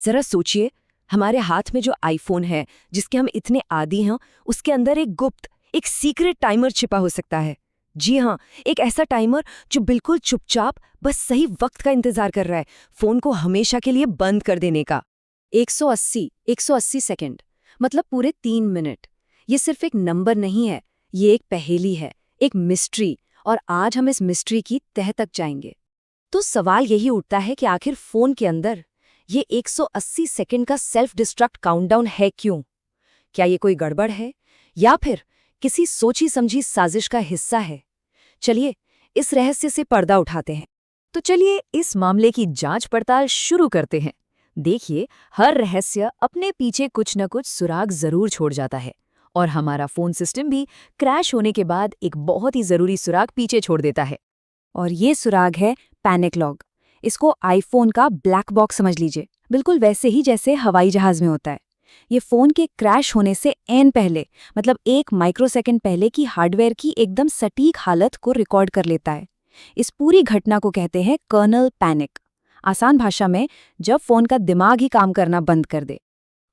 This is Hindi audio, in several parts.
जरा सोचिए, हमारे हाथ में जो आईफोन है, जिसके हम इतने आदी हैं, उसके अंदर एक गुप्त, एक सीक्रेट टाइमर छिपा हो सकता है। जी हाँ, एक ऐसा टाइमर जो बिल्कुल चुपचाप बस सही वक्त का इंतजार कर रहा है, फोन को हमेशा के लिए बंद कर देने का। 180 सेकंड, मतलब पूरे 3 मिनट। ये सिर्फ एक नंबर नहीं है, ये एक पहेली है, एक मिस्ट्री। और आज हम इस मिस्ट्री की तह तक जाएंगे। तो सवाल यही उठता है कि आखिर फोन के अंदर ये 180 सेकंड का सेल्फ डिस्ट्रक्ट काउंटडाउन है क्यों? क्या ये कोई गड़बड़ है या फिर किसी सोची समझी साजिश का हिस्सा है? चलिए इस रहस्य से पर्दा उठाते हैं। तो चलिए इस मामले की जांच पड़ताल शुरू करते हैं। देखिए, हर रहस्य अपने पीछे कुछ न कुछ सुराग जरूर छोड़ जाता है, और हमारा फोन सिस्टम भी क्रैश होने के बाद एक बहुत ही जरूरी सुराग पीछे छोड़ देता है। और ये सुराग है पैनिक लॉग। इसको आईफोन का ब्लैक बॉक्स समझ लीजिए, बिल्कुल वैसे ही जैसे हवाई जहाज में होता है। ये फोन के क्रैश होने से एन पहले, मतलब 1 माइक्रोसेकंड पहले की हार्डवेयर की एकदम सटीक हालत को रिकॉर्ड कर लेता है। इस पूरी घटना को कहते हैं कर्नल पैनिक। आसान भाषा में, जब फोन का दिमाग ही काम करना बंद कर दे।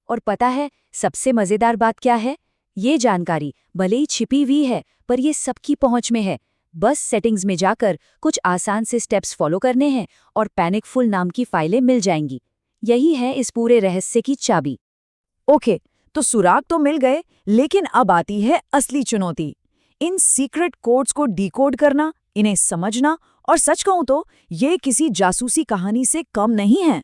और पता है सबसे मजेदार बात क्या है? ये जानकारी भले ही छिपी हुई है, पर ये सबकी पहुंच में है। बस सेटिंग्स में जाकर कुछ आसान से स्टेप्स फॉलो करने हैं और पैनिकफुल नाम की फाइलें मिल जाएंगी। यही है इस पूरे रहस्य की चाबी। ओके, तो सुराग तो मिल गए, लेकिन अब आती है असली चुनौती। इन सीक्रेट कोड्स को डिकोड करना, इन्हें समझना। और सच कहूं तो ये किसी जासूसी कहानी से कम नहीं है।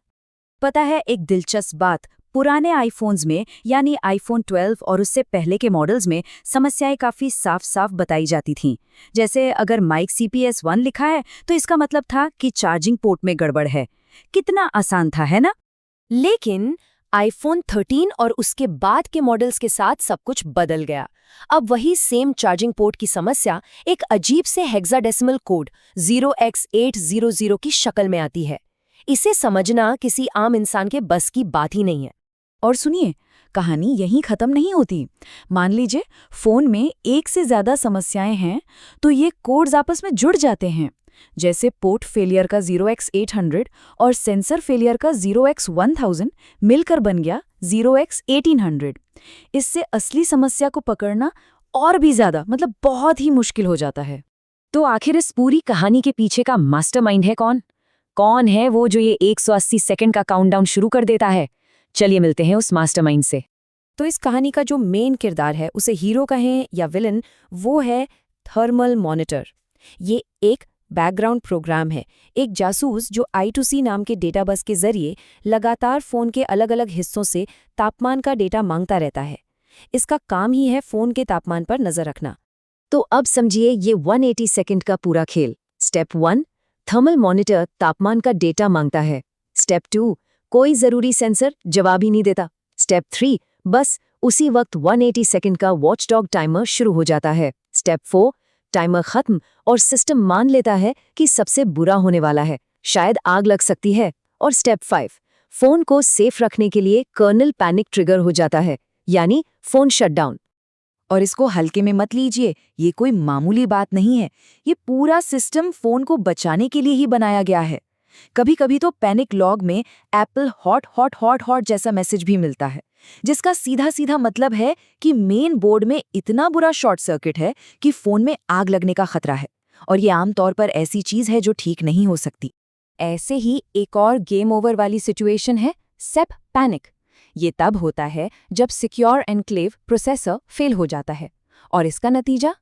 पता है एक दिलचस्प बात, पुराने आईफोन्स में यानी आईफोन 12 और उससे पहले के मॉडल्स में समस्याएं काफ़ी साफ साफ बताई जाती थीं। जैसे अगर माइक CPS1 लिखा है तो इसका मतलब था कि चार्जिंग पोर्ट में गड़बड़ है। कितना आसान था, है ना? लेकिन आईफोन 13 और उसके बाद के मॉडल्स के साथ सब कुछ बदल गया। अब वही सेम चार्जिंग पोर्ट की समस्या एक अजीब से हेक्साडेसिमल कोड 0x800 की शक्ल में आती है। इसे समझना किसी आम इंसान के बस की बात ही नहीं है। और सुनिए, कहानी यहीं खत्म नहीं होती। मान लीजिए फोन में एक से ज्यादा समस्याएं हैं, तो ये कोड्स आपस में जुड़ जाते हैं। जैसे पोर्ट फेलियर का 0x800 और सेंसर फेलियर का 0x1000 मिलकर बन गया 0x1800। इससे असली समस्या को पकड़ना और भी ज्यादा, मतलब बहुत ही मुश्किल हो जाता है। तो आखिर इस पूरी कहानी के पीछे का मास्टरमाइंड है कौन? कौन है वो जो ये 180 सेकंड का काउंटडाउन शुरू कर देता है? चलिए मिलते हैं उस मास्टरमाइंड से। तो इस कहानी का जो मेन किरदार है, उसे हीरो कहें या विलन, वो है थर्मल मॉनिटर। ये एक बैकग्राउंड प्रोग्राम है, एक जासूस जो I2C नाम के डेटाबस के जरिए लगातार फोन के अलग अलग हिस्सों से तापमान का डेटा मांगता रहता है। इसका काम ही है फोन के तापमान पर नजर रखना। तो अब समझिए ये 180 सेकंड का पूरा खेल। स्टेप 1, थर्मल मॉनिटर तापमान का डेटा मांगता है। स्टेप 2, कोई जरूरी सेंसर जवाब ही नहीं देता। स्टेप 3, बस उसी वक्त 180 सेकंड का वॉचडॉग टाइमर शुरू हो जाता है। स्टेप 4, टाइमर खत्म और सिस्टम मान लेता है कि सबसे बुरा होने वाला है, शायद आग लग सकती है। और स्टेप 5, फोन को सेफ रखने के लिए कर्नल पैनिक ट्रिगर हो जाता है, यानी फोन शटडाउन। और इसको हल्के में मत लीजिए, ये कोई मामूली बात नहीं है। ये पूरा सिस्टम फोन को बचाने के लिए ही बनाया गया है। कभी कभी तो पैनिक लॉग में Apple hot hot hot hot जैसा मैसेज भी मिलता है, जिसका सीधा सीधा मतलब है कि मेन बोर्ड में इतना बुरा शॉर्ट सर्किट है कि फोन में आग लगने का खतरा है। और ये आमतौर पर ऐसी चीज है जो ठीक नहीं हो सकती। ऐसे ही एक और गेम ओवर वाली सिचुएशन है सेप पैनिक। ये तब होता है जब सिक्योर एन्क्लेव प्रोसेसर फेल हो जाता है, और इसका नतीजा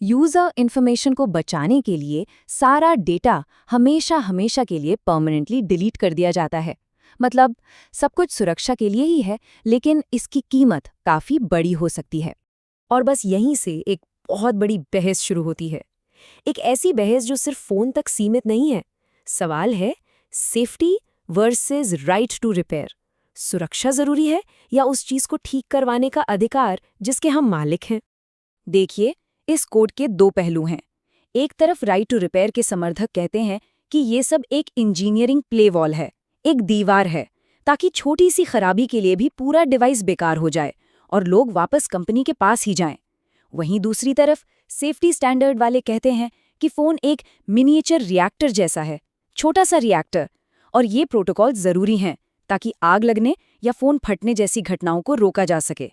यूजर इन्फॉर्मेशन को बचाने के लिए सारा डेटा हमेशा हमेशा के लिए परमानेंटली डिलीट कर दिया जाता है। मतलब सब कुछ सुरक्षा के लिए ही है, लेकिन इसकी कीमत काफी बड़ी हो सकती है। और बस यहीं से एक बहुत बड़ी बहस शुरू होती है। एक ऐसी बहस जो सिर्फ फोन तक सीमित नहीं है। सवाल है safety versus right to repair. सुरक्षा जरूरी है या उस चीज को ठीक करवाने का अधिकार जिसके हम मालिक हैं? देखिए, इस कोड के दो पहलू हैं। एक तरफ राइट टू रिपेयर के समर्थक कहते हैं कि ये सब एक इंजीनियरिंग प्ले वॉल है, एक दीवार है, ताकि छोटी सी खराबी के लिए भी पूरा डिवाइस बेकार हो जाए और लोग वापस कंपनी के पास ही जाएं। वहीं दूसरी तरफ सेफ्टी स्टैंडर्ड वाले कहते हैं कि फोन एक मिनिएचर रिएक्टर जैसा है, छोटा सा रिएक्टर, और ये प्रोटोकॉल जरूरी हैं ताकि आग लगने या फोन फटने जैसी घटनाओं को रोका जा सके।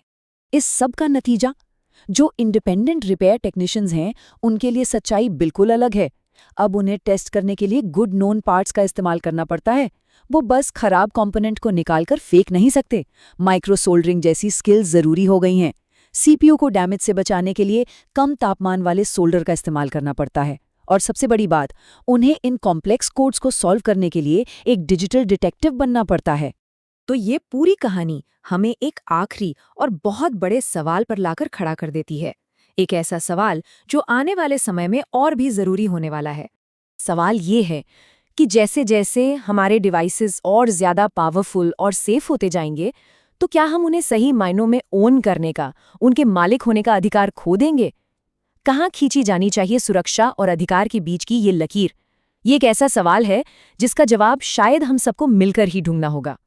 इस सब का नतीजा, जो इंडिपेंडेंट रिपेयर टेक्नीशियंस हैं उनके लिए सच्चाई बिल्कुल अलग है। अब उन्हें टेस्ट करने के लिए गुड नोन पार्ट्स का इस्तेमाल करना पड़ता है। वो बस खराब कंपोनेंट को निकालकर फेंक नहीं सकते। माइक्रो सोल्डरिंग जैसी स्किल्स जरूरी हो गई हैं। सीपीयू को डैमेज से बचाने के लिए कम तापमान वाले सोल्डर का इस्तेमाल करना पड़ता है। और सबसे बड़ी बात, उन्हें इन कॉम्प्लेक्स कोड्स को सॉल्व करने के लिए एक डिजिटल डिटेक्टिव बनना पड़ता है। तो ये पूरी कहानी हमें एक आखिरी और बहुत बड़े सवाल पर लाकर खड़ा कर देती है। एक ऐसा सवाल जो आने वाले समय में और भी जरूरी होने वाला है। सवाल ये है कि जैसे जैसे हमारे डिवाइसेस और ज्यादा पावरफुल और सेफ होते जाएंगे, तो क्या हम उन्हें सही मायनों में ओन करने का, उनके मालिक होने का अधिकार खो देंगे? कहाँ खींची जानी चाहिए सुरक्षा और अधिकार के बीच की ये लकीर? ये एक ऐसा सवाल है जिसका जवाब शायद हम सबको मिलकर ही ढूंढना होगा।